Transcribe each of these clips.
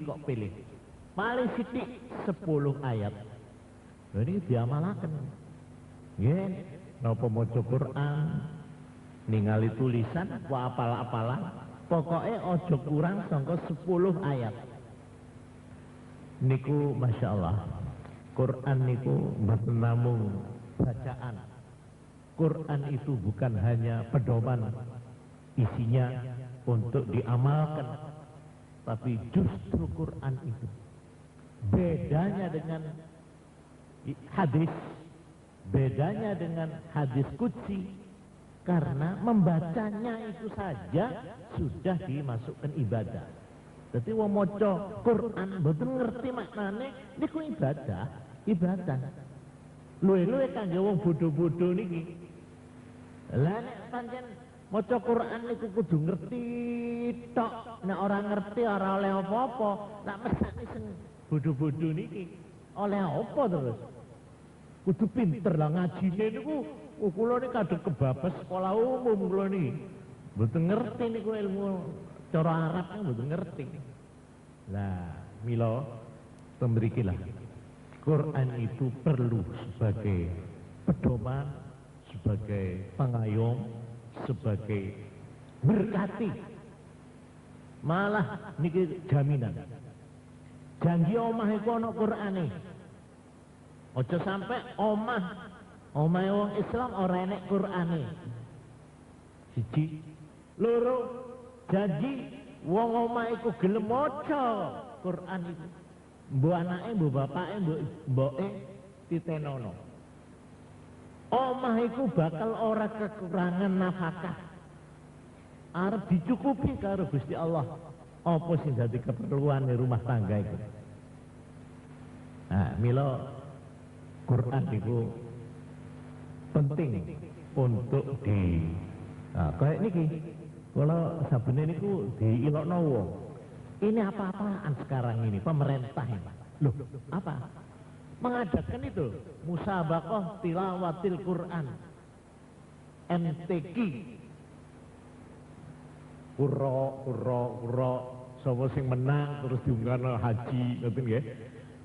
kok pilih. Paling sithik 10 ayat. Lha niki diamalaken. Nggih, napa maca Quran, ningali tulisan, apa apal-apalan, pokoknya ojo kurang sangka 10 ayat. Niku Masya Allah, Quran niku mboten namung bacaan. Quran itu bukan hanya pedoman isinya untuk diamalkan, tapi justru Quran itu bedanya dengan hadis, bedanya dengan hadis qudsi, karena membacanya itu saja sudah dimasukkan ibadah. Jadi wong maca Quran mboten ngerti maknane niku ibadah. Luwe-luwe kangge wong bodho-bodho niki. Lah nek pancen maca Quran niku kudu ngerti tok. Nek ora ngerti ora oleh apa-apa. Lah mesake sing bodho-bodho niki oleh apa terus? Kudu pinter lah ngajine niku. Kula niki kadung kebabas sekolah umum kula niki. Mboten ngerti niku ilmu cara Arab kan mboten ngerti. Lah mila pemberikilah Quran itu perlu sebagai pedoman, sebagai pengayom, sebagai berkati. Malah niki jaminan. Janji omah iku ana Qur'ane. Aja sampe omah wong Islam ora enek Qur'ane. Siji, loro, janji wong omah iku gelem maca Quran iku. Mbok anake, mbok bapake, mboke titenono. Omah iku bakal ora kekurangan nafkah. Arep dicukupi karo Gusti Allah. Apa sing dadi keperluan rumah tangga itu. Nah, mila Quran itu penting untuk di kayak niki. Kalau sabene niku diilokno wong. Ini apa-apaan sekarang ini pemerintah ini. Loh, apa? Mengadakan itu musabaqah tilawatil Quran. MTQ. Kuro sapa sing menang terus diunggahno haji ngoten nggih.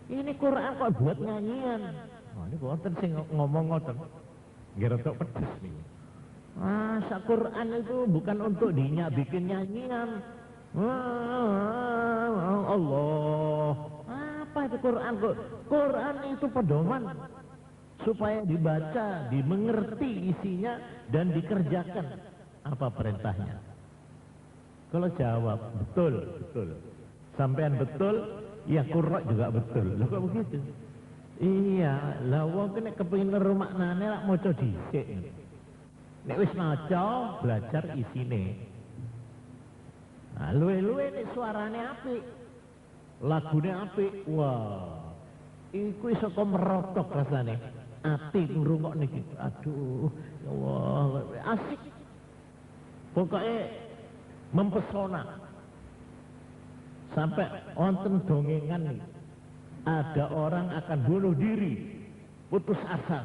Ini Quran kok buat nyanyian. Nah, ini wonten sing ngomong ngoten. Nggih rada pedes nih. Masa Quran itu bukan untuk bikin nyanyian. Allah. Apa itu Quran? Quran itu pedoman supaya dibaca, dimengerti isinya dan dikerjakan apa perintahnya. Kalau jawab betul. Sampean betul, ya Quran juga betul. Loh kok begitu? Iya, lah wong kene kepengin ngeru maknane lak maca dhisik. Nek wis maca, belajar isine. Nah, luwe-luwe nek suarane apik. Lagune apik. Wah. Iku iso kok merotok rasane. Ati ngrungokne iki. Aduh, ya Allah, asik. Pokoknya mempesona. Sampai wonten dongengan nih. Ada orang akan bunuh diri, putus asa.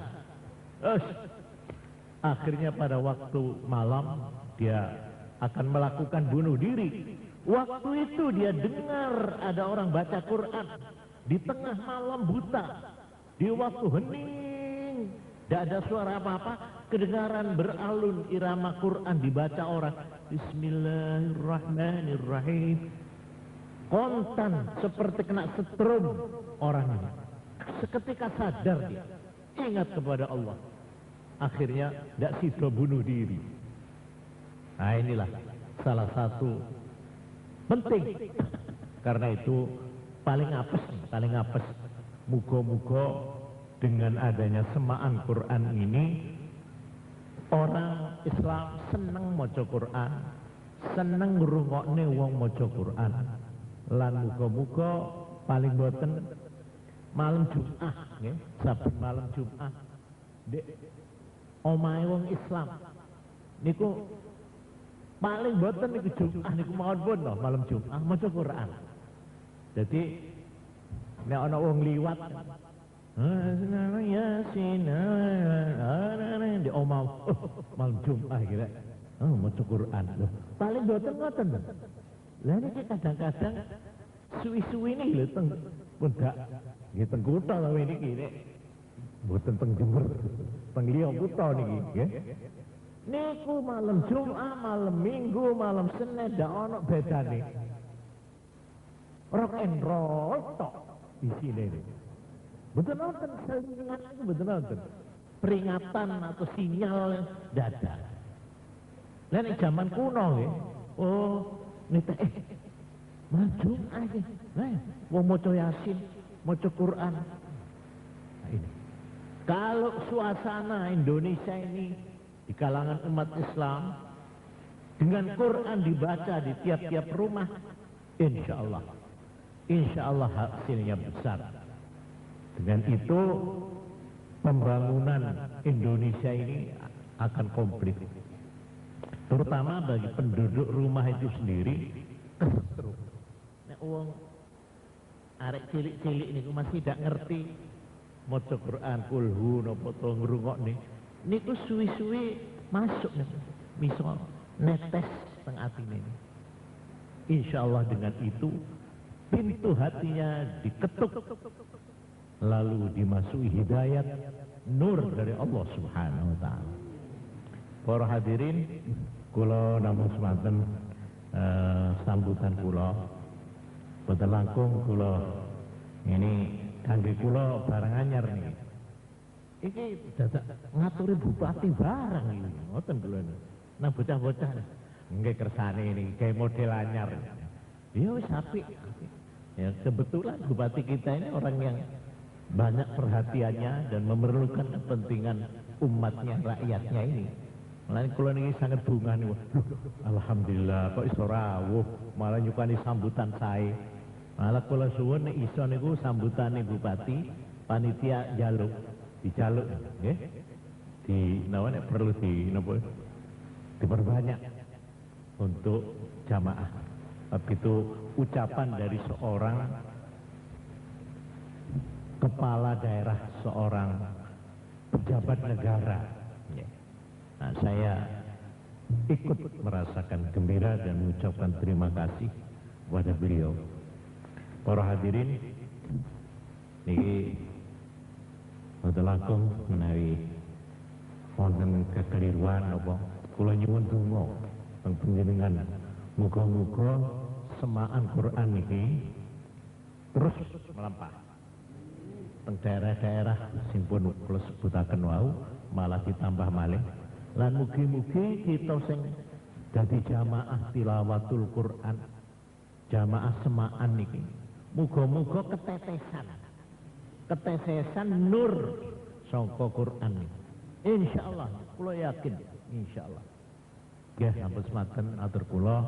Akhirnya pada waktu malam dia akan melakukan bunuh diri. Waktu itu dia dengar ada orang baca Quran di tengah malam buta, di waktu hening, tidak ada suara apa-apa, kedengaran beralun irama Quran dibaca orang. Bismillahirrahmanirrahim. Kontan seperti kena setrum orang ini. Seketika sadar dia, ingat kepada Allah. Akhirnya tidak sida bunuh diri. Nah inilah salah satu penting. Karena itu paling apes. Muga-muga dengan adanya semaan Quran ini, orang Islam seneng maca Quran, seneng ngrungokne wong maca Quran. Lan muga-muga paling boten malam Jumat nggih, saben malam Jumat ndek omahe wong Islam niku paling boten niku Jumat niku mawon pun to malam Jumat maca Quran. Jadi nek ana wong liwat Yasin di omah malam Jumat kira maca Quran. Paling boten ngoten. Lah niki kadang-kadang Suwi-suwi ini lho teng pundak nggih teng kutha tapi niki nek mboten teng Jember teng liya kutha niki nggih. Niku malam Jumat, malam Minggu, malam Senin ndak ono bedane. Rock and roll tok di sini. Betul nonton selingan itu betul nonton. Peringatan atau sinyal dadak. Lah nek zaman kuno nggih. Oh, nita maju aja. Nah, wong maca Yasin, maca Quran. Nah, ini. Kalau suasana Indonesia ini di kalangan umat Islam dengan Quran dibaca di tiap-tiap rumah, insya Allah hasilnya besar. Dengan itu pembangunan Indonesia ini akan komplit, terutama bagi penduduk rumah itu sendiri. Nek wong arek cilik-cilik niku masih tidak ngerti maca Quran kulhu napa to ngrungokne niku suwi-suwi masuk nih misal netes teng atine. Insyaallah dengan itu pintu hatinya diketuk lalu dimasuki hidayat nur dari Allah Subhanahu wa taala. Para hadirin, kula namung semanten sambutan kula boten langkung kula ini kangge kula barang anyar niki. Iki dadak ngaturi bupati barang iki ngoten kula. Nang bocah-bocah nggih kersane niki gawe model anyar. Ya wis apik. Ya kebetulan bupati kita ini orang yang banyak perhatiannya dan memerlukan kepentingan umatnya, rakyatnya ini. Mulane kula niki sangat bunga niku. Alhamdulillah kok iso rawuh, malah nyukani sambutan sae. Malah kula suwun nek iso niku sambutane bupati, panitia jaluk, dijaluk nggih. Di napa nek perlu di napa diperbanyak untuk jamaah. Begitu ucapan dari seorang kepala daerah, seorang pejabat negara. Nah, saya ikut merasakan gembira dan mengucapkan terima kasih kepada beliau. Para hadirin, niki wonten langkung menawi wonten kekeliruan apa kula nyuwun donga teng panjenengan muga-muga semaan Quran niki terus melampah teng daerah-daerah sing pun kula sebutaken wau malah ditambah malih. Lan mugi-mugi kita sing dadi jamaah tilawatul Quran, jamaah semaan niki, muga-muga ketetesan nur saka Quran niki. Insyaallah, kula yakin insyaallah. Nggih sampun semanten atur kula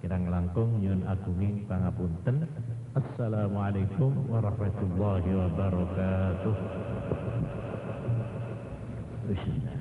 kirang langkung nyuwun agunging pangapunten. Assalamualaikum warahmatullahi wabarakatuh. Bismillah.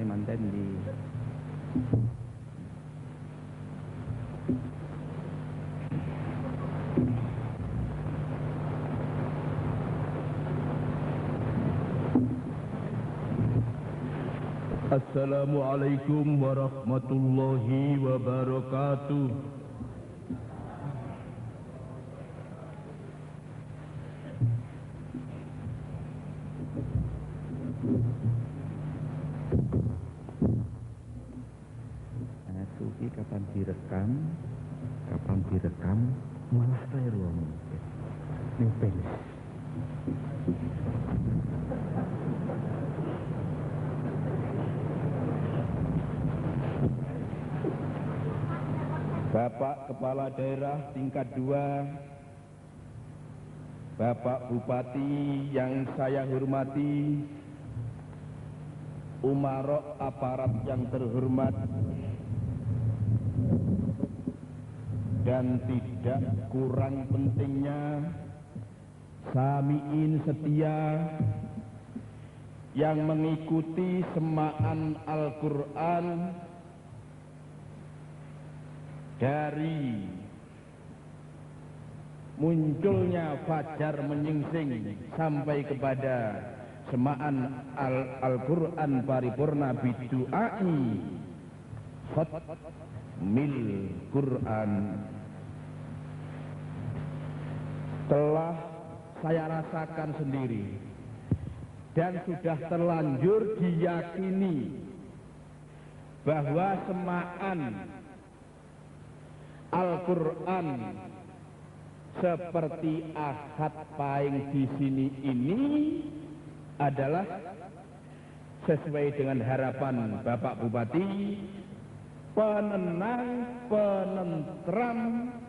manten di Assalamualaikum warahmatullahi wabarakatuh. Suki kapan direkam malah saya ruang nyupel. Bapak Kepala Daerah tingkat 2, Bapak Bupati yang saya hormati, umarok aparat yang terhormat, dan tidak kurang pentingnya samiin setia yang mengikuti semaan Al-Quran dari munculnya fajar menyingsing sampai kepada semaan Al-Quran paripurna bidu'ai khatmil Quran telah saya rasakan sendiri dan sudah terlanjur diyakini bahwa semaan Al-Quran seperti Ahad Paing di sini ini adalah sesuai dengan harapan Bapak Bupati, penenang, penentram,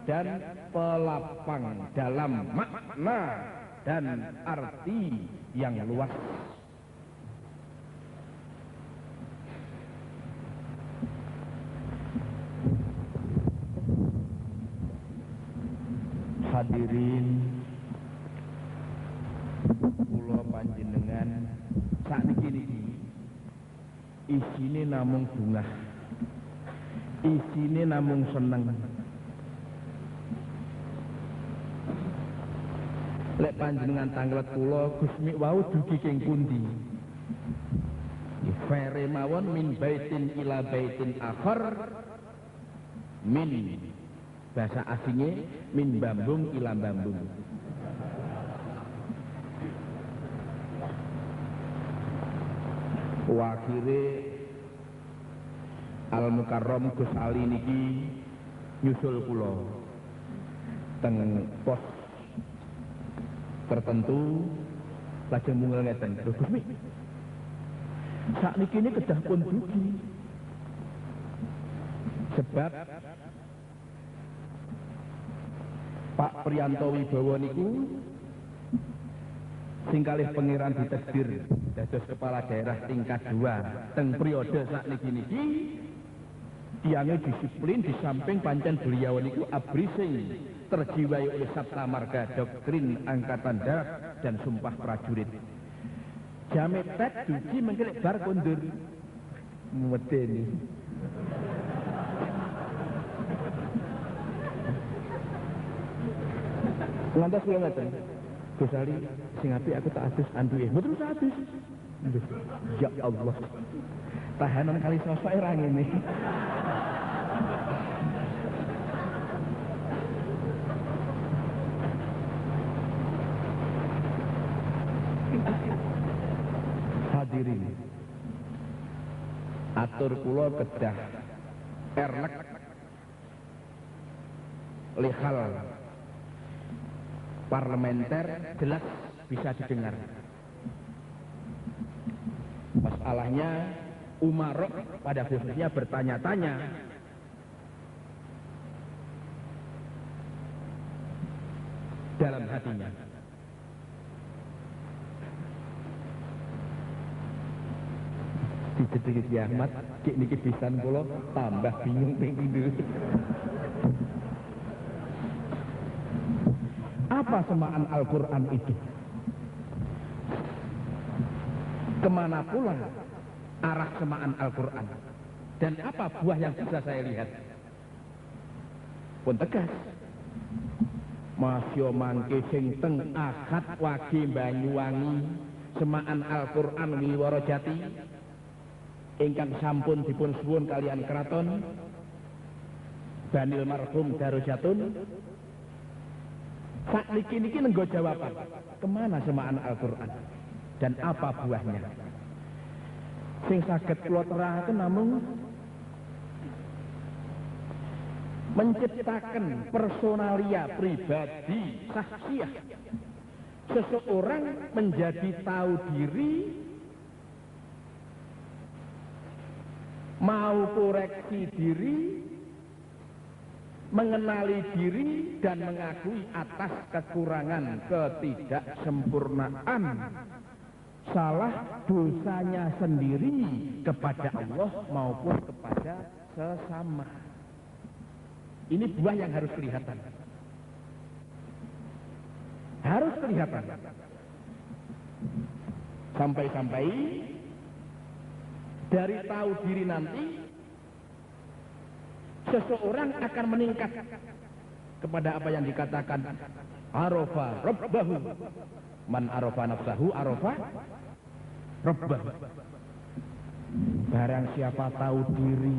dan pelapang dalam makna dan arti yang luas. Hadirin kula panjenengan sakniki isine namung bungah, isine namung seneng. Lek panjenengan tanglet kula Gusmi wau dugi king pundi? Fere mawon min baitin ila baitin akhar, min bahasa asingnya min bambung ila bambung. Wakire Al-Mukarram Gus Ali niki nyusul kula teng pos tertentu lajeng mungel ngeten, lho Gusmi sakniki ini kedah pun dugi sebab Pak Priyanto Wibowo niku sing kalih pangeran ditakdir dados kepala daerah tingkat 2 teng periode sakniki niki tiange disiplin di samping pancen beliau niku abri sing terjiwai oleh Sabta Marga doktrin angkatan darat dan sumpah prajurit. Jame tet dugi mengkelek bar kondur medeni. Ngantos kula ngeten. Gus Ali sing apik aku tak adus anduke. Mboten usah adus. Ya Allah. Tahanan kali sosok ra ngene. Hadirin. Atur kula kedah erlek lihal parlementer jelas bisa didengar. Masalahnya umarok pada khususnya bertanya-tanya dalam hatinya. Dijedheki kiamat, kik niki pisan kula tambah bingung ping pindho. Apa semaan Al-Quran itu? Kemana pula arah semaan Al-Quran. Dan apa buah yang bisa saya lihat? Pun tegas. Masya mangke sing teng Ahad Wage Banyuwangi semaan Al-Quran Wiworo Jati ingkang sampun dipun suwun kalian keraton Banil Marhum Darujatun. Sakniki niki nenggo jawaban. Kemana semaan Al-Quran? Dan apa buahnya? Sing saged kula terahaken namung menciptakan personalia pribadi sahsiah. Seseorang menjadi tahu diri, mau koreksi diri, mengenali diri dan mengakui atas kekurangan ketidaksempurnaan salah dosanya sendiri kepada Allah maupun kepada sesama. Ini buah yang harus kelihatan. Harus kelihatan. Sampai-sampai dari tahu diri nanti seseorang akan meningkat kepada apa yang dikatakan arafa rabbahu. Man arafa nafsahu arafa rabbahu. Barang siapa tahu diri,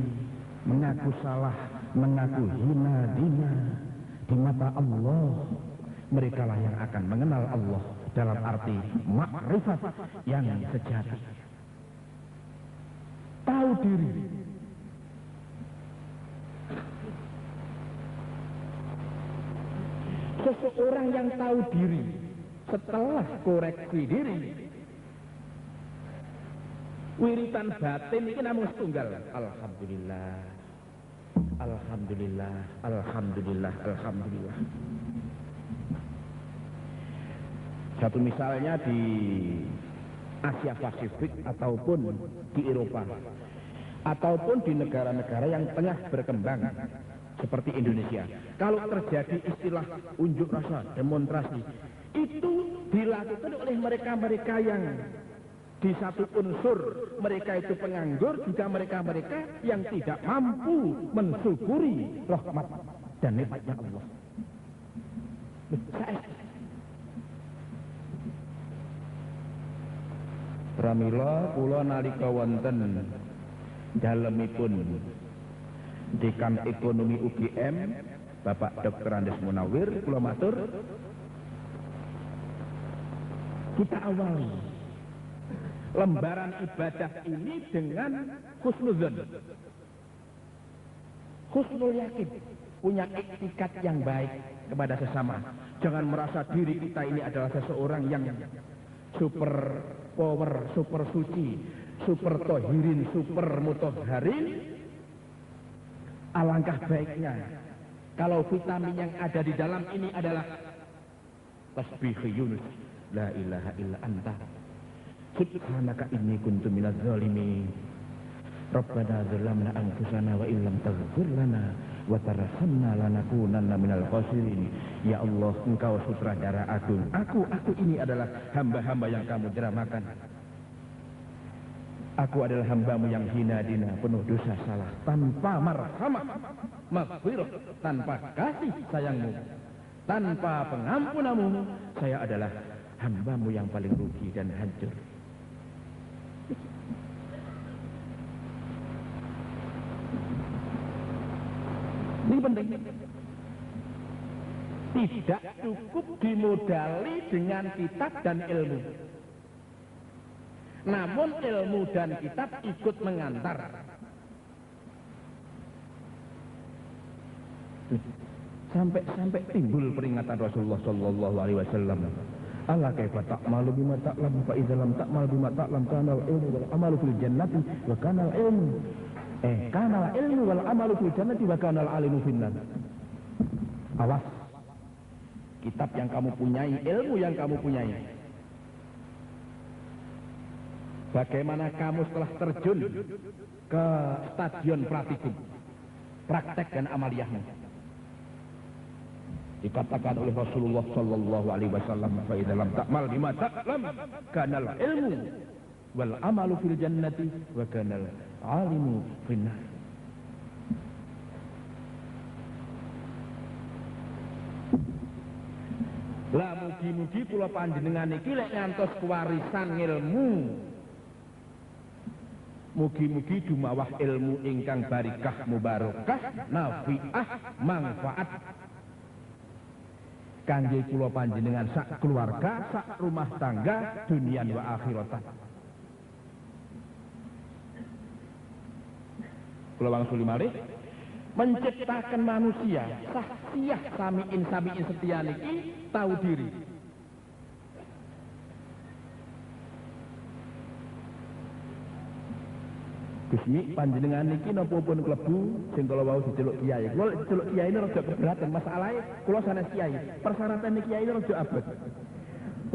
mengaku salah, mengaku hina dina di mata Allah, merekalah yang akan mengenal Allah dalam arti makrifat yang sejati. Tahu diri. Seseorang yang tahu diri setelah koreksi diri, wiritan batin ini namun setunggal. Alhamdulillah, alhamdulillah, alhamdulillah, alhamdulillah. Satu misalnya di Asia Pasifik ataupun di Eropa ataupun di negara-negara yang tengah berkembang seperti Indonesia. Kalau terjadi istilah unjuk rasa, demonstrasi, itu dilakukan oleh mereka-mereka yang di satu unsur mereka itu penganggur, juga mereka-mereka yang tidak mampu mensyukuri rahmat dan nikmatnya Allah. Pramila kula nalika wonten dalemipun Dekan Ekonomi UGM Bapak Dr. Andes Munawir, kula matur, kita awali lembaran ibadah ini dengan husnuzon, husnul yakin, punya iktikat yang baik kepada sesama. Jangan merasa diri kita ini adalah seseorang yang super power, super suci, super tohirin, super mutahharin. Alangkah baiknya kalau vitamin yang ada di dalam ini adalah tasbih Yunus, la ilaha illa anta subhanaka inni kuntu minaz zalimin, rabbana zalamna anfusana wa illam taghfir lana wa tarhamna lanakunanna minal khasirin. Ya Allah, engkau sutradara agung, aku ini adalah hamba-hamba yang kamu deramakan. Aku adalah hambamu yang hina dina, penuh dosa salah, tanpa marhamah, maghfirah, tanpa kasih sayangmu, tanpa pengampunanmu, saya adalah hambamu yang paling rugi dan hancur. Ini penting. Tidak cukup dimodali dengan kitab dan ilmu. Namun ilmu dan kitab ikut mengantar. Sampai timbul peringatan Rasulullah sallallahu alaihi wasallam. Ala kaifa ta'malu bima ta'lam fa idza lam ta'mal bima ta'lam kana al-ilmu wal amalu fil jannati wa kana al-ilmu kana al-ilmu wal amalu fil jannati wa kana al-alimu fin nar. Awas. Kitab yang kamu punyai, ilmu yang kamu punyai. Bagaimana kamu setelah terjun ke stadion praktikum, praktek dan amaliyahmu? Dikatakan oleh Rasulullah sallallahu alaihi wasallam, "Fa idza lam ta'mal bima ta'lam, kana al-ilmu wal amalu fil jannati wa kanal alimu finnar. Lah mugi-mugi kula panjenengan iki lek ngantos kewarisan ilmu, mugi-mugi dumawah ilmu ingkang barikah mubarakah nafiah manfaat kangge kula panjenengan sak keluarga, sak rumah tangga, dunian wa akhiratan. Kula wangsuli malih menciptakan manusia sahsiah samiin setia niki tahu diri. Gusmi panjenengan niki napa pun klebu sing kula wau diceluk kiai. Kula diceluk kiai ini rada keberatan masalahe kula sanes kiai. Persyaratan niki kiai ini rada abot.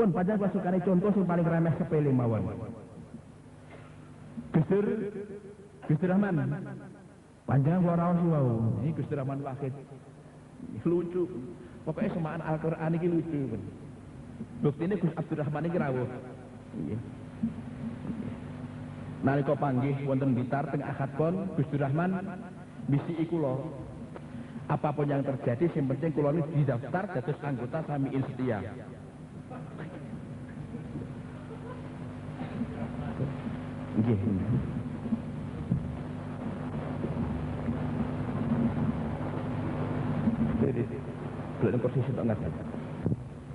Pun panjenengan pasukane contoh sing paling remeh sepele mawon. Gus Rahman. Panjenengan kula raos wau. Iki Gus Rahman Wahid. Lucu. Pokoknya semaan Al-Qur'an iki lucu. Buktine Gus Abdurrahman iki rawuh. Nggih. Nalika panggih wonten Blitar teng Ahad Pon, Gus Rahman bisiki kula. Apapun yang terjadi, yang penting kula ini didaftar dados anggota Samiin Setia. Nggih. Belum posisi tak ngerti.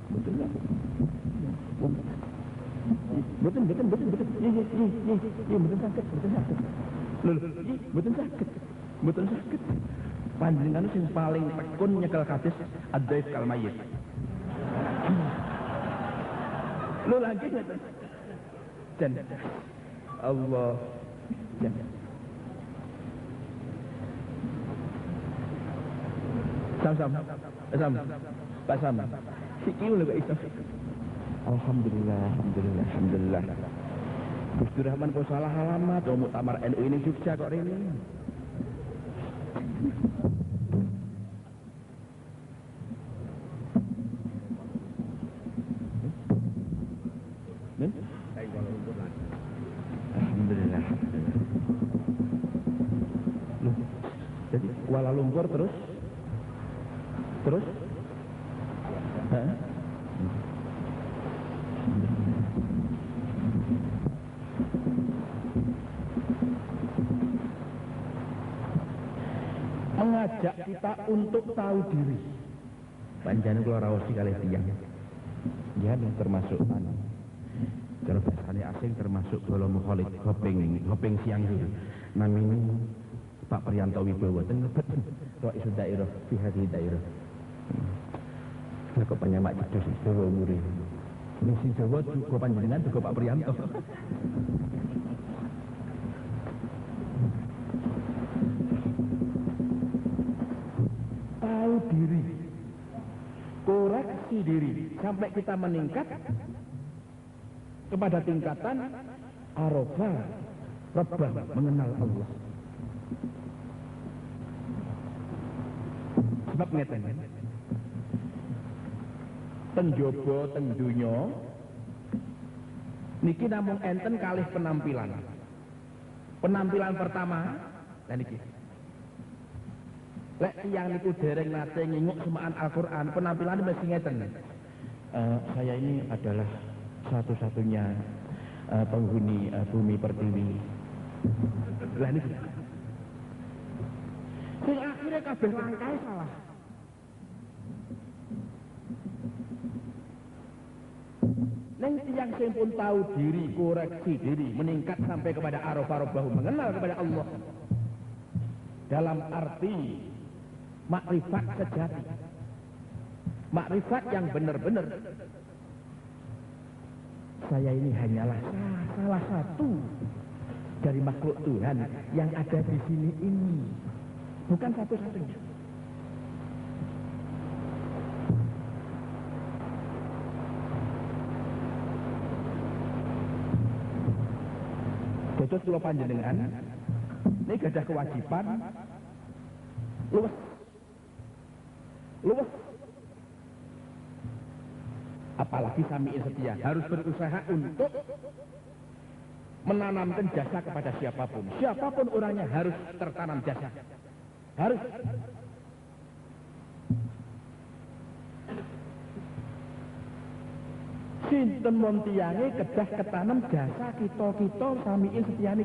Betul tak? Betul. Iya, betul sakit. Betul sakit. Panjenengan sing paling tekun nyekel hadis ad-dhaif kal mayyit. Lho lagi ngeten. Dan Allah Sam. Pak Sam. Sikil lho kok iso. Alhamdulillah. Gus Rahman kok salah alamat, muktamar NU ini Jogja kok rene. Alhamdulillah. Loh, jadi Kuala Lumpur terus? Hah? Mengajak kita untuk tahu diri. Panjenengan kula raosi kalih tiyang. Ya, termasuk kalau bahasanya asing termasuk Bolo Mukholid Hoping siang dulu. Namanya Pak Priyanto Wibowo teng lebet kok iso daerah fi hadhihi daerah. Kok panyamak jedus Jawa umure. Ning sing Jawa juga panjenengan juga Pak Priyanto. Tahu diri. Koreksi diri sampai kita meningkat kepada tingkatan arafah rabbah mengenal Allah. Sebab ngeten teng jaba teng donya niki namung enten kalih penampilan. Penampilan pertama lan niki. Lek tiyang niku dereng nate nginguk semaan Al-Qur'an, penampilannya mesti ngeten. Saya ini adalah satu-satunya penghuni bumi pertiwi. Lah niki. Sing akhire kabeh langkae salah. Neng tiang sing pun tahu diri, koreksi diri, meningkat sampai kepada araf-araf mengenal kepada Allah. Dalam arti makrifat sejati. Makrifat yang benar-benar. Saya ini hanyalah salah satu dari makhluk Tuhan yang ada di sini ini. Bukan satu-satunya. Dados kula panjenengan ini gadah kewajiban luwes apalagi Samiin Setia harus berusaha untuk menanamkan jasa kepada siapapun. Siapapun orangnya harus tertanam jasa. Harus. Sinten montiange kedah ketanam jasa kita samiin setiane.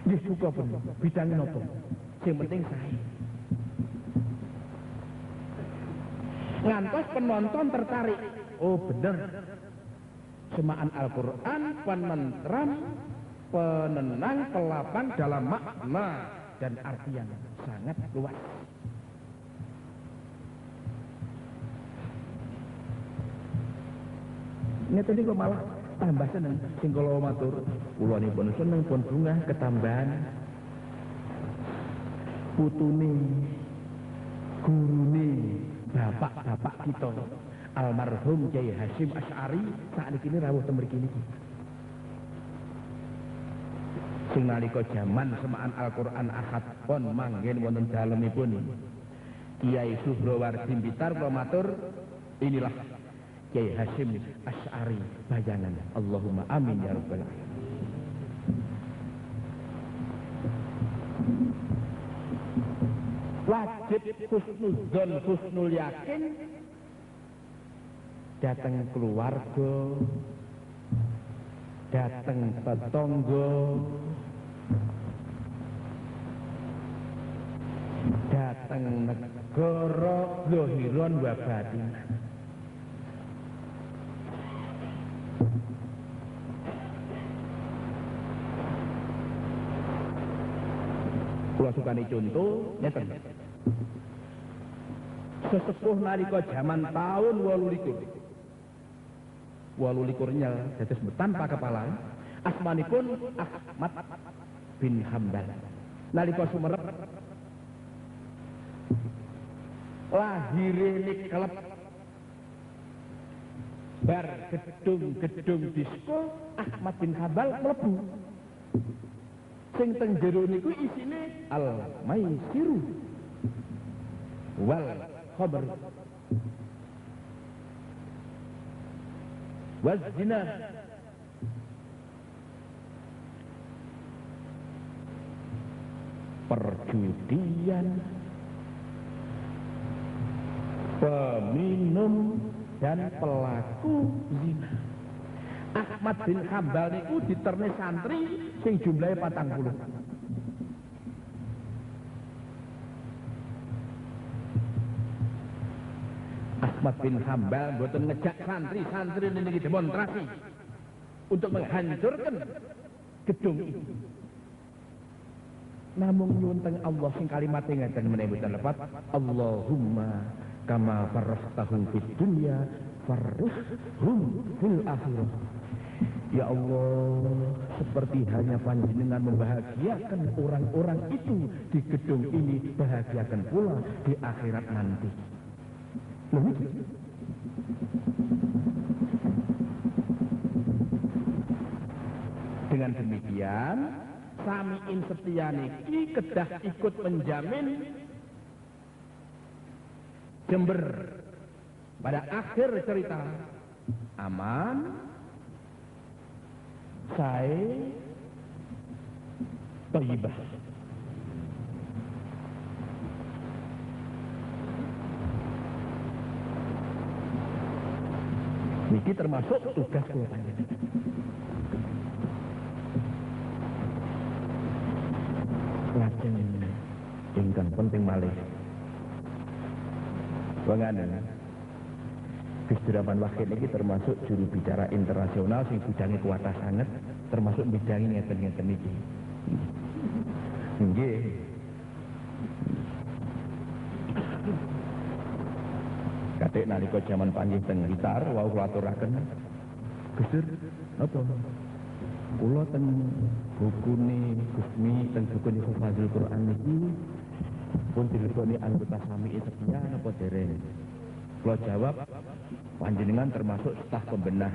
Nggih suka pun bidang napa. Sing penting sae. Ngantos penonton tertarik. Oh bener. Semaan Al-Quran penentram, penenang, pelapang dalam makna dan arti yang sangat luas. Ini tadi kok malah tambah seneng. Sing kula matur, kula nipun seneng pun bunga ketambahan putune gurune bapak-bapak kita almarhum Kyai Hasyim Asy'ari sakniki rawuh teng mriki niki. Sing nalika jaman semaan Al-Qur'an Ahad pon manggen wonten dalemipun Kyai Suhrawardi Blitar kula matur, inilah Kyai Hasyim Asy'ari bayangan. Allahumma amin ya rabbal alamin. Wajib husnudzon, husnul yakin datang keluarga, datang tetangga, datang negara zahiron wa batinan. Kula sukani contoh ngeten. Sesepuh nalika jaman tahun 28 nyel dados tanpa kepala, asmanipun Ahmad bin Hambal. Nalika sumerep lahire niklep bar gedung-gedung disko, Ahmad bin Hambal mlebu. Sing teng jero niku isine al-maisiru wal khamr waz zina. Perjudian, peminum dan pelaku zina. Ahmad bin Hambal niku diterne santri sing jumlahe 40. Ahmad bin Hambal mboten ngejak santri niki demonstrasi untuk menghancurkan gedung ini. Namung nyuwun teng Allah sing kalimat ngeten menawi boten lepat, Allahumma kama farrahtahu fid dunya farrihhum fil akhirah. Ya Allah, seperti hanya panjenengan membahagiakan orang-orang itu di gedung ini, bahagiakan pula di akhirat nanti. Dengan demikian, samiin setianiki kedah ikut menjamin Jember pada akhir cerita aman, sae, thayyibah. Niki termasuk tugas kula panjenengan. Lajeng ingkang penting malih. Wenganen Gus Duraman Wahid ini termasuk juru bicara internasional sing bidangnya kuatah sangat, termasuk bidangnya ngeten-ngeten iki. Nggih. Katik nalika jaman panjih teng Blitar wau kula aturaken. Gus Dur, napa? Kula teng bukune Gusmi teng bukune Hufadzul Quran niki pun dileboni anggota sami setia napa dereng? Kula jawab, panjenengan termasuk staf pembenah.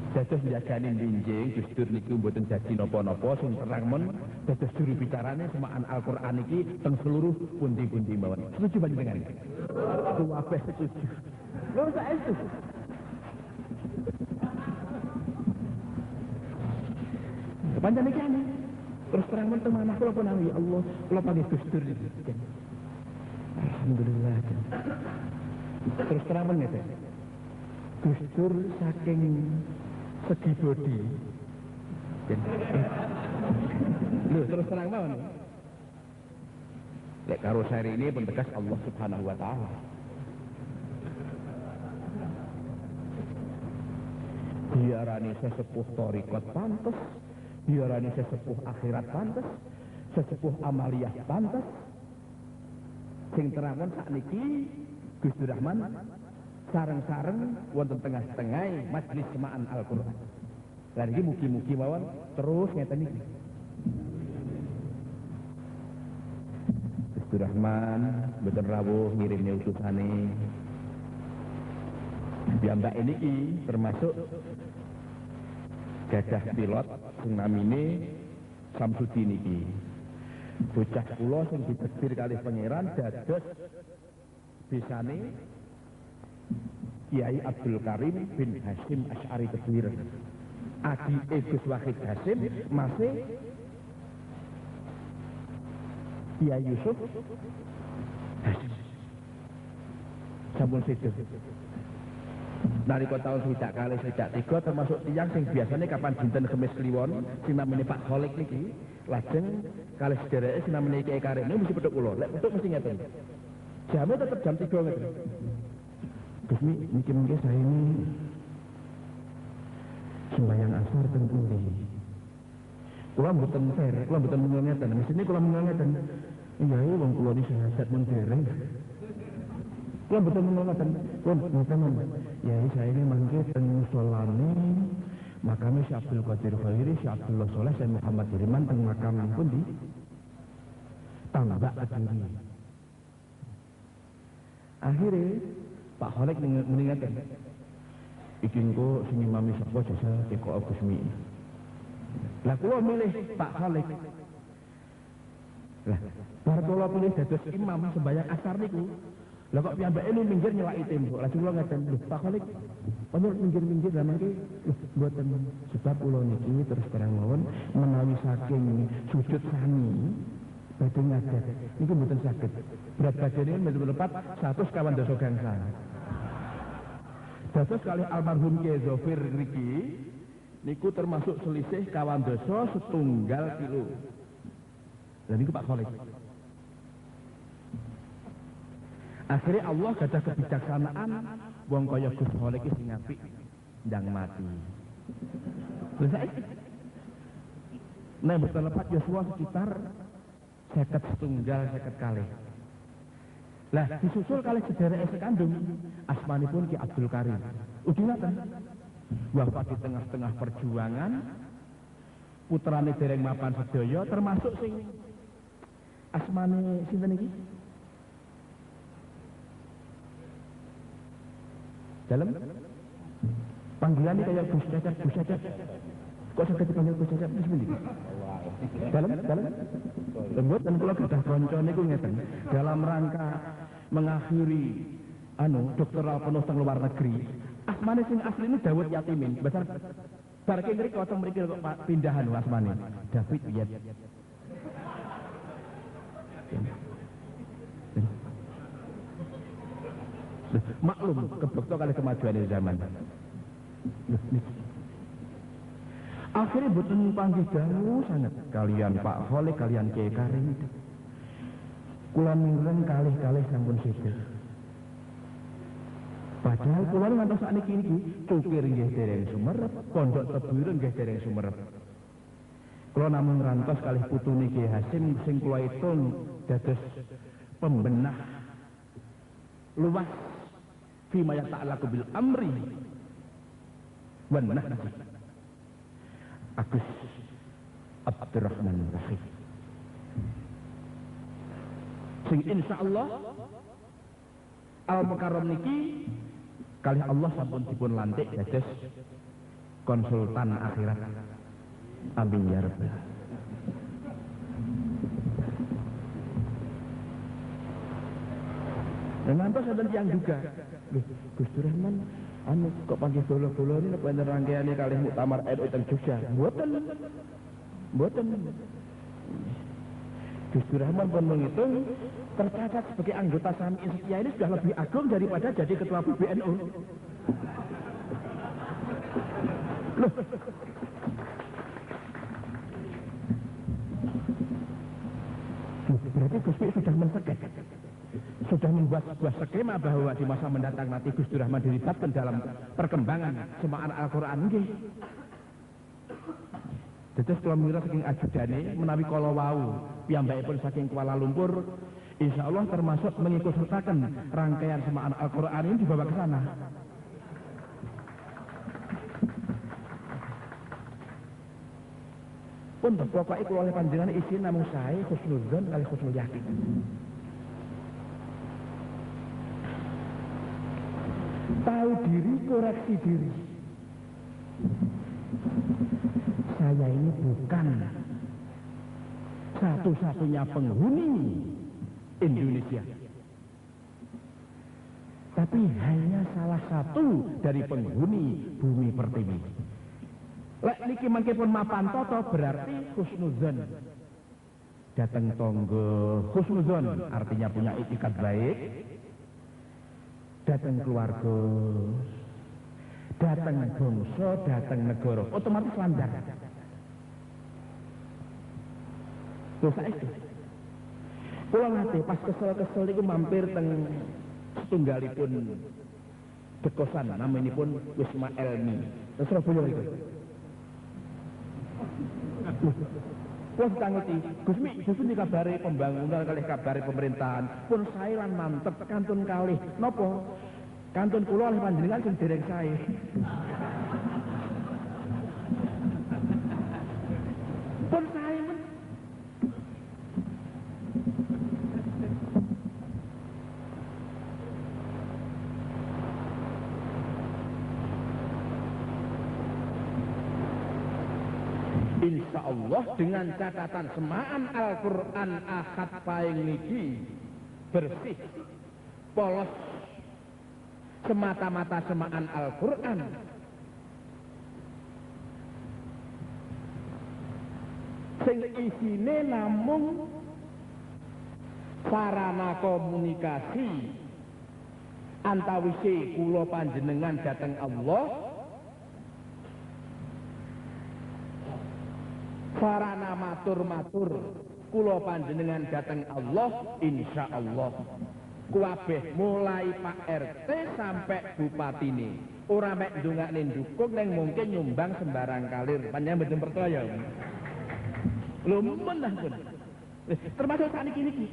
Dados njagani binjing Gus Dur niku mboten dadi napa-napa sing terang men dados juru bicarane semaan Al-Qur'an iki teng seluruh pundi-pundi mawon. Setuju panjenengan? Kabeh setuju. Lho saestu. Pancen iki aneh. Terus terang menteng manah kula pun ya Allah, kula panggil Gus Dur. Alhamdulillah. Terus terang meneh. Gus Dur saking segi bodi. Lho, terus terang mawon. Lek karo seri ini pentegas Allah Subhanahu wa taala. Diarani sesepuh thariqat pantes, diarani sesepuh akhirat pantes, sesepuh amaliyah pantes. Sing terangon sakniki Gusti Rahman sareng-sareng wonten tengah-tengah majelis semaan Al-Qur'an. Lah iki mugi-mugi mawon terus ngeten iki. Gusti Rahman mboten rawuh ngirimne utusane. Piyambak niki termasuk gadah pilot sing namine Samsudin niki. Bocah kula sing ditetir kalih pangeran dados bisane Kiai Abdul Karim bin Hasyim Asy'ari Kediri. Adi Gus Wahid Hasyim masih Kiai Yusuf Hasyim. Sampun sedo. Nalika tahun 1923 termasuk tiyang sing biasanya kapan dinten Kemis Kliwon sing namine Pak Kholik niki lajeng kalih sedereke sing namine Kiai Karim niku mesti petuk kula. Lek petuk mesti ngeten. Jamnya tetap jam 3 ngeten. Gus niki mengke saya ini sembahyang asar teng pundi. Kula mboten fair, kula mboten ngeten. Mesine kula ngeten. Iya wong kula iki sehat men dereng. Kula mboten ngeten. Kula mboten ya saya ini mangke teng musolane makame Syekh Abdul Qadir Khairi, Syekh Abdullah Soleh, Syekh Muhammad Diriman teng makam pundi? Tambak Kediri. Akhirnya Pak Kholik mengingatkan iki engko sing imami sapa jasa teko Agus Mi. Lah kula milih Pak Kholik. Lah bar kula pilih dados imam sembahyang asar niku. Lah kok piyambake ini minggir nyelaki tembok. Lah kula ngaten, lho Pak Kholik, panjenengan minggir-minggir lah mangke mboten sebab kula niki terus terang mawon menawi saking sujud sani badhe ngadat niku mboten saged. Berat badannya mboten lepat 100 kawan dosa gangsa. Dados kalih almarhum Kiai Zofir niki niku termasuk selisih kawan dosa 1 kilo. Lah niku Pak Kholik. Akhirnya Allah gadah kebijaksanaan wong kaya Gus Kholik iki sing apik ndang mati. Lha saiki nek mboten lepat Yosua sekitar 51 kalih. Lah disusul kalih sedereke sekandung asmanipun Ki Abdul Karim. Ugi ngaten. Wafat di tengah-tengah perjuangan putrane dereng mapan sedaya termasuk sing asmane sinten iki? Dalam panggilannya kayak Gus Cacat, Gus Cacat. Kok saged dipanggil Gus Cacat bismillah. Dalam lembut dan kula gadah kanca niku ngeten. Dalam rangka mengakhiri doktoral penuh teng luar negeri. Asmane sing asli ini Dawud Yatimin. Besar barke ngriko teng mriki kok pindahan asmane. David Wiyat. Maklum keblokto kali kemajuan zaman. Akhirnya boten panggih dangu sangat kalian Pak Kholik, kalian Kiai Karim. Kula mireng kalih-kalih sampun sithik. Padahal kula ngantos sakniki niki cukir nggih dereng sumerep, pondok Tebuireng nggih dereng sumerep. Kula namung ngantos kalih putune Kiai Hasyim sing kula itung dados pembenah luas fima yata'allaqu bil amri wan nahyi Agus Abdurrahman Rahim sing insyaallah Al-Mukarram niki kalih Allah sampun dipun lantik dados konsultan akhirat. Amin ya rabbal alamin. Dan nanti saya yang juga, Gus Rahman, kok panggil bola-bola ini apa yang rangkaiannya kali muktamar NU teng Jogja? Buatan, Mboten. Gusti Rahman pun menghitung tercatat sebagai anggota Sami Setia ini sudah lebih agung daripada jadi ketua PBNU. Loh. Berarti Gusti sudah mensekek, sudah membuat sebuah skema bahwa di masa mendatang nanti Gusti Rahman dilibatkan dalam perkembangan semaan Al-Quran. Jadi kalau mira saking ajudane menawi kala wau piyambakipun saking Kuala Lumpur, insya Allah termasuk mengikut sertakan rangkaian semaan Al-Quran ini dibawa ke sana. Pun pokoknya kalau oleh panjenengan isi namung saya husnudzon kali husnul yakin. Tahu diri, koreksi diri. Saya ini bukan satu-satunya penghuni Indonesia, tapi hanya salah satu dari penghuni bumi pertiwi. Lek niki mangke pun mapan toto berarti husnudzon. Datang tonggo husnudzon artinya punya itikat baik. Datang keluarga, datang bangsa, datang negara, otomatis lancar. Dosa itu. Kula nate pas kesel-kesel niku mampir teng setunggalipun dekosan namanipun Wisma Elmi. Surabaya niku. Wes tanguti, Gusmi, justru dikabari pembangunan kalih kabari pemerintahan pun saya lan mantep kantun kalih. Napa? Kantun kula oleh panjenengan sing dereng sae. Pun sae men. Insya Allah dengan catatan semaan Al-Quran akad paing niki bersih, polos, semata-mata semaan Al-Quran. Sing isine namung sarana komunikasi antawise kula panjenengan dhateng Allah. Sarana matur-matur kula panjenengan dhateng Allah, insya Allah kuwabeh mulai Pak RT sampai bupatine ora mek ndongakne ndukung neng mungkin nyumbang sembarang kalir panjenengan mboten percaya lho menah pun termasuk sakniki niki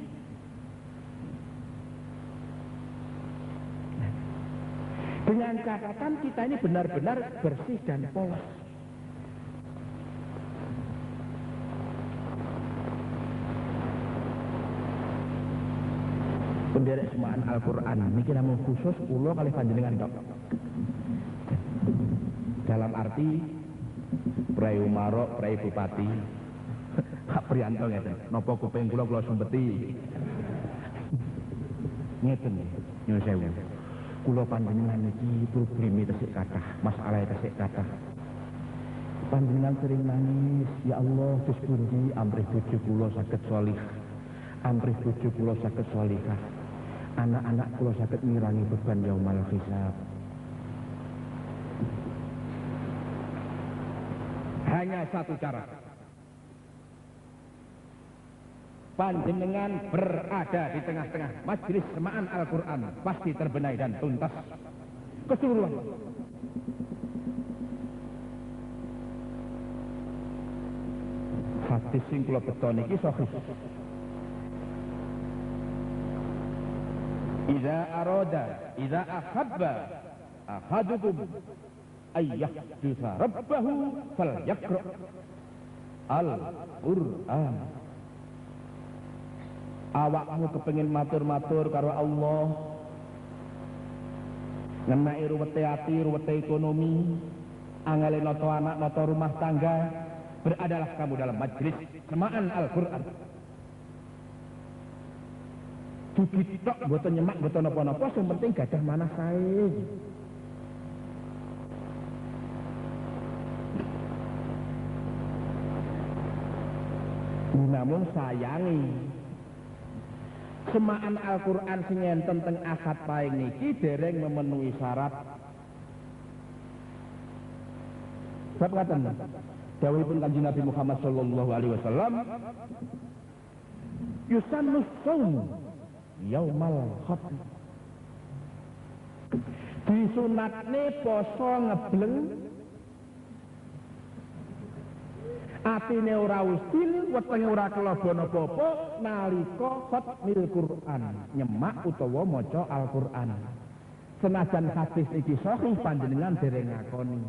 dengan catatan kita ini benar-benar bersih dan polos. Penderek semaan Al-Quran niki namung khusus kula kalih panjenengan tok. Dalam arti Prai Umarok, Prai Bupati Pak Priyanto ngeten, napa kuping kula sembeti. Ngeten nyuwun sewu. Kula panjenengan niki probleme tesih kathah, masalah tesih kathah. Panjenengan sering nangis, ya Allah, Gus pundi amrih bojo kula saged sholih. Amrih bojo kula saged sholihah. Anak-anak kula saged mirangi beban yaumal hisab. Hanya satu cara. Panjenengan berada di tengah-tengah majelis semaan Al-Quran pasti terbenahi dan tuntas keseluruhan. Hadis sing kula beto niki sahih. Idza ahabba ahadukum ayyahdusa rabbahu falyaqra al-Qur'an. Awakmu kepengin matur-matur karo Allah, ngenai ruwete ati, ruwete ekonomi, angale noto anak, noto rumah tangga, beradalah kamu dalam majelis semaan Al-Quran. Digitok, boten nyemak, boten napa-napa, yang penting gadah manah sae. Namun sayangi semaan Al-Qur'an sing enten teng akad paing niki dereng memenuhi syarat. Sebab ngaten dawuhipun Kanjeng Nabi Muhammad sallallahu alaihi wasallam, yusannu shaum yaumal khatm. Disunatne poso ngebleng, atine ora usil, wetenge ora kelabon apa-apa nalika khatmil Qur'an, nyemak utawa maca Al-Qur'an. Senajan hadis iki sahih panjenengan dereng ngakoni.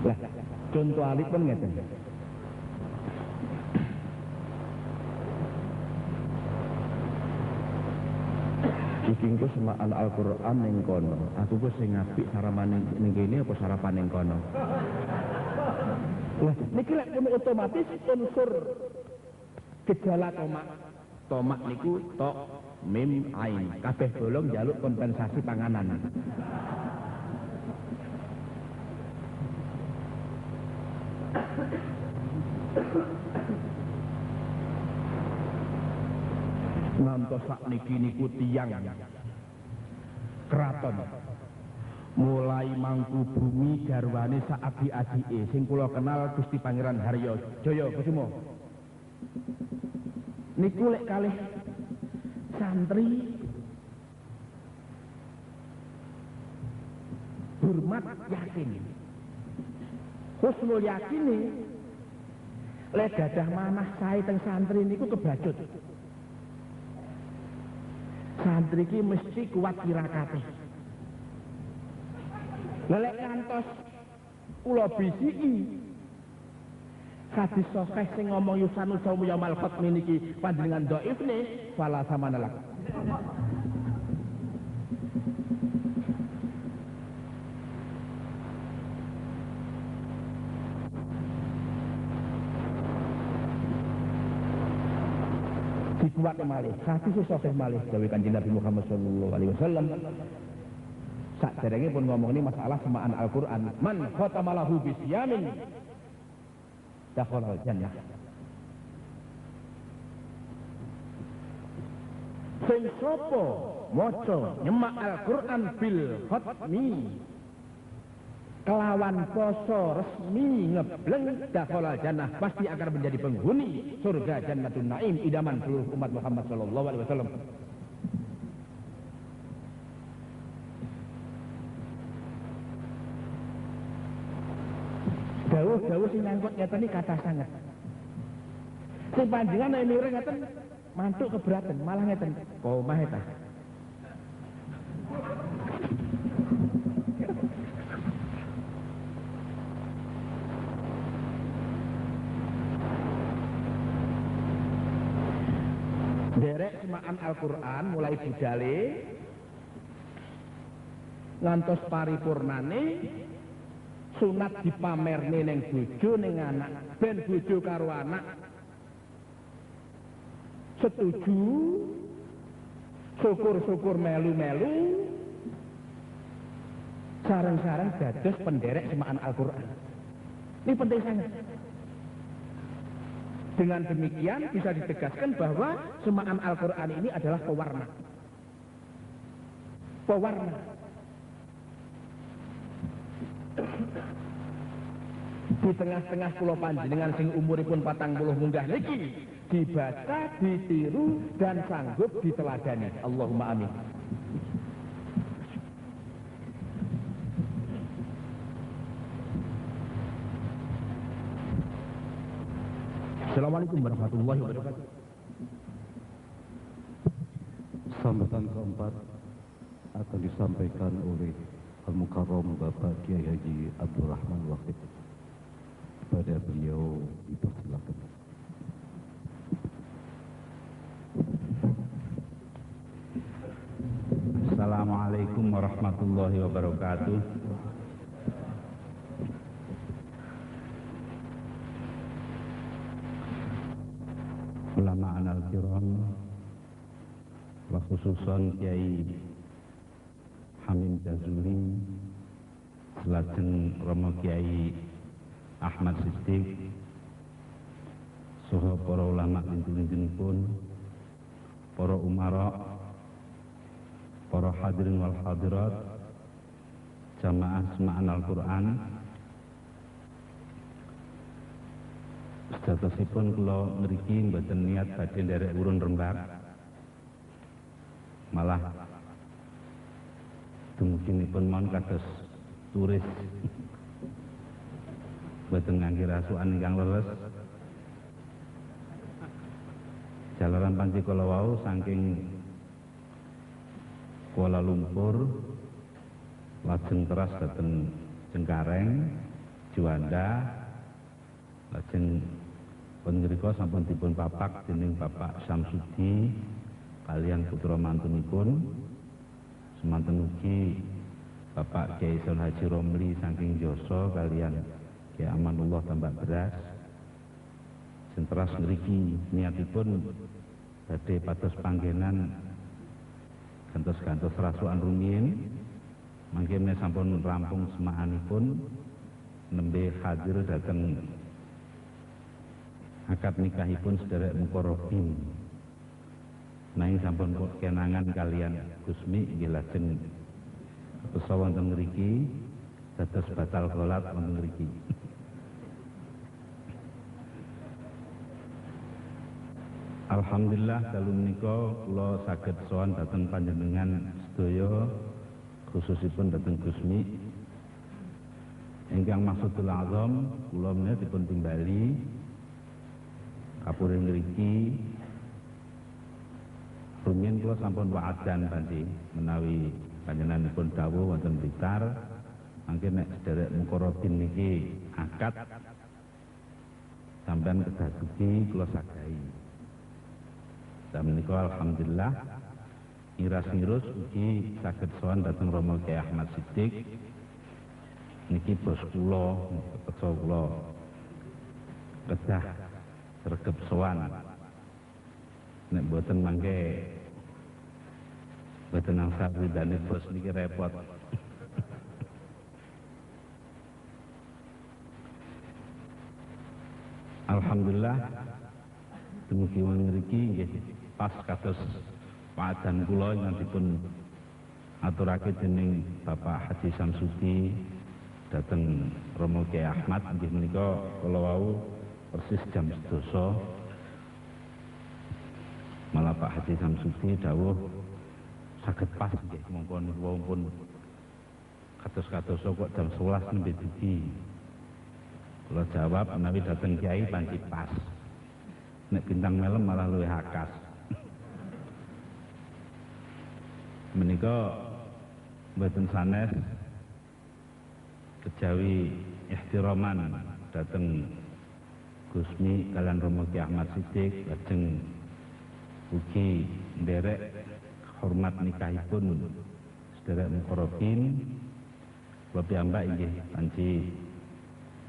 Lah, contoh alipun ngeten. Iki engko semaan Al-Qur'an ning kono. Aku ku sing apik sarapan ning kene apa sarapan ning kono? Lah, niki lek pun otomatis unsur gejala tomak. Tomak niku tok mim ain. Kabeh bolong njaluk kompensasi panganan. Ngantos sakniki niku tiyang keraton mulai mangku bumi garwane sak adik-adike sing kula kenal Gusti Pangeran Haryo Jaya Kusumo niku lek kalih santri hormat yakin husnul yakini lek dadah manah sae teng santri niku kebacut. Santri ki mesti kuat tirakate. Lelek kantos kula bisiki hadis sahih sing ngomong yusanu saumu yaumul khatmi niki panjenengan dhaifne fala samanalak. Dikuat malih, hadis sahih malih dawuh Kanjeng Nabi Muhammad sallallahu alaihi wasallam. Saderenge pun ngomong ini masalah semaan Al-Qur'an. Man khatamalahu bisyamin dakhalal jannah. Sing sapa maca nyemak Al-Qur'an bil khatmi kelawan poso resmi ngebleng dakhalal jannah pasti akan menjadi penghuni surga Jannatun Naim idaman seluruh umat Muhammad sallallahu alaihi wasallam. Dawuh sing nyangkut ngeten iki kathah sanget. Sing panjenengan nek mireng ngeten mantuk keberatan malah ngeten. Komah eta. Derek semaan Al-Qur'an mulai budale ngantos paripurnane sunat dipamerne ning bojo ning anak ben bojo karo anak setuju syukur-syukur melu-melu sareng-sareng dados penderek semaan Al-Qur'an. Ini penting sangat. Dengan demikian bisa ditegaskan bahwa semaan Al-Qur'an ini adalah pewarna. Pewarna. Di tengah-tengah kula panjenengan sing umuripun 40 munggah niki dibaca, ditiru dan sanggup diteladani. Allahumma amin. Assalamualaikum warahmatullahi wabarakatuh. Sambutan keempat akan disampaikan oleh Al-Mukarram Bapak Kiai Haji Abdul Rahman Waqif. Kepada beliau dipersilakan. Assalamualaikum warahmatullahi wabarakatuh. Ulama al-kiram kekhususan Kiai Hamim Jazuli, selajeng Romo Kiai Ahmad Siddiq, saha para ulama lintu-lintunipun, para umara, para hadirin wal hadirat, jamaah semaan Al-Quran. Sejatosipun kula ngriki mboten niat badhe nderek urun rembag, malah dumuginipun mon kados turis mboten ngangge rasukan ingkang leres. Jalaran panci kala wau saking Kuala Lumpur lajeng teras dhateng Cengkareng, Juanda, lajeng pungrika sampun dipun papak dening Bapak Samsudi kaliyan putra mantunipun, semanten ugi Bapak Kiai Son Haji Romli saking Joso kaliyan Kiai Amanullah Tambak Beras. Teras ngriki niatipun badhe pados panggenan gantos-gantos rasukan rumiyin, mangke menawi sampun rampung semaanipun nembe hadir dhateng akad nikahipun sederek mukarrabin. Nanging sampun kenangan kalian Gusmi nggih lajeng pesa wonten mriki dados batal kholat wonten mriki. Alhamdulillah dalu menika kula saged sowan dhateng panjenengan sedaya, khususipun dhateng Gusmi ingkang maksudul azam kula menika dipun timbali kapuring ngriki. Rumiyin kula sampun wa'adan panci menawi panjenenganipun dawuh wonten Blitar mangke nek sederek mukarrabin niki akad sampeyan kedah dugi kula sagahi. Dan menika alhamdulillah ngiras-ngirus ugi saged sowan dhateng Romo Kiai Ahmad Siddiq niki bos kula, peksa kula kedah sregep sowan. Nek mboten mangke mboten angsal ridane bos niki repot. Alhamdulillah dumugi wonten mriki nggih pas kados wa'adan kula ingkang dipun aturake dening Bapak Haji Samsudi dhateng Romo Kiai Ahmad inggih menika kala wau persis jam 12. Malah Pak Haji Samsudi dawuh saged pas nggih mongko niku wau pun kados-kados kok jam 11 nembe dugi. Kula jawab menawi dhateng Kiai panci pas. Nek bintang melem malah luwih akas. Menika mboten sanes kejawi ihtiraman dhateng Gusmi kaliyan Romo Kiai Ahmad Siddiq lajeng ugi nderek hormat nikahipun sederek mukarrabin. Kula piyambak inggih panci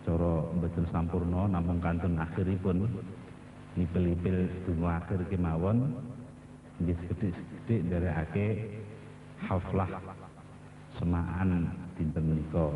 cara mboten sampurna namung kantun akhiripun nipil-nipil donga akhir kemawon nggih sithik-sithik nderekake haflah semaan dinten menika.